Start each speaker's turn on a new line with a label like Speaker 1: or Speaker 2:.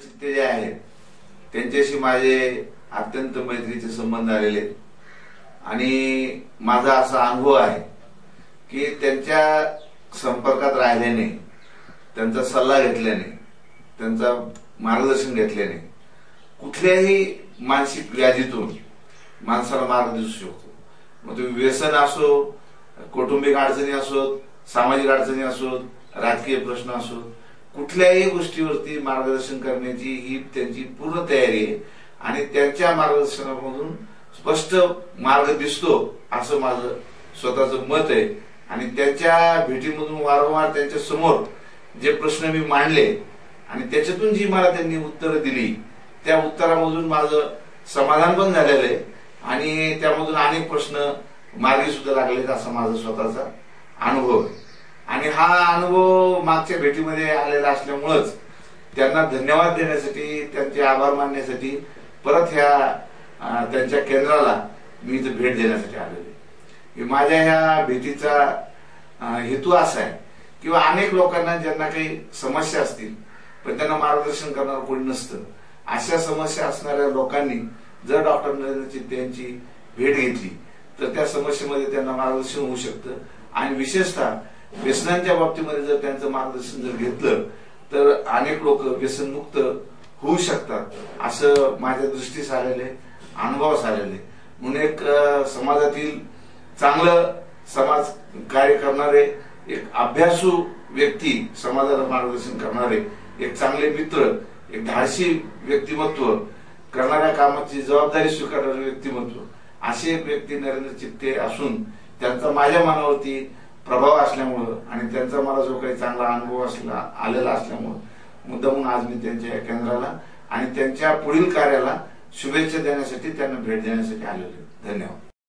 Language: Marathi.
Speaker 1: चित्ते जे आहेत त्यांच्याशी माझे अत्यंत मैत्रीचे संबंध आलेले आणि माझा असा अनुभव आहे की त्यांच्या संपर्कात राहिल्याने, त्यांचा सल्ला घेतल्याने, त्यांचा मार्गदर्शन घेतल्याने कुठल्याही मानसिक व्याधीतून माणसाला मार्ग दिसू शकतो. मग तो व्यसन असो, कौटुंबिक अडचणी असोत, सामाजिक अडचणी असोत, राजकीय प्रश्न असोत, कुठल्याही गोष्टीवरती मार्गदर्शन करण्याची ही त्यांची पूर्ण तयारी आहे आणि त्यांच्या मार्गदर्शनामधून स्पष्ट मार्ग दिसतो असं माझं स्वतःचं मत आहे. आणि त्यांच्या भेटीमधून वारंवार त्यांच्या समोर जे प्रश्न मी मांडले आणि त्याच्यातून जी मला त्यांनी उत्तरं दिली त्या उत्तरामधून माझं समाधान पण झालेलं आहे आणि त्यामधून अनेक प्रश्न मार्गी सुद्धा लागलेत असा माझा स्वतःचा अनुभव आहे. आणि हा अनुभव मागच्या भेटीमध्ये आलेला असल्यामुळेच त्यांना धन्यवाद देण्यासाठी, त्यांचे आभार मानण्यासाठी परत त्यांच्या केंद्राला मी इथे भेट देण्यासाठी आलेलो आहे. माझ्या ह्या भेटीचा हेतू असा आहे किंवा अनेक लोकांना ज्यांना काही समस्या असतील पण त्यांना मार्गदर्शन करणार कोणी नसतं, अशा समस्या असणाऱ्या लोकांनी जर डॉक्टर नरेंद्र चित्ते यांची भेट घेतली तर त्या समस्येमध्ये त्यांना मार्गदर्शन होऊ शकतं. आणि विशेषतः व्यसनांच्या बाबतीमध्ये जर त्यांचं मार्गदर्शन जर घेतलं तर अनेक लोक व्यसनमुक्त होऊ शकतात असं माझ्या दृष्टीस आलेले, अनुभवास आलेले. म्हणून एक समाजातील चांगलं समाज कार्य करणारे, एक अभ्यासू व्यक्ती, समाजाला मार्गदर्शन करणारे, एक चांगले मित्र, एक धाडसी व्यक्तिमत्व, करणाऱ्या कामाची जबाबदारी स्वीकारणारे व्यक्तिमत्व, असे एक व्यक्ती नरेंद्र चित्ते असून त्यांचा माझ्या मनावरती प्रभाव असल्यामुळं आणि त्यांचा मला जो काही चांगला अनुभव आलेला असल्यामुळं मुद्दामून आज मी त्यांच्या केंद्राला आणि त्यांच्या पुढील कार्याला शुभेच्छा देण्यासाठी, त्यांना भेट देण्यासाठी आलेलो. धन्यवाद.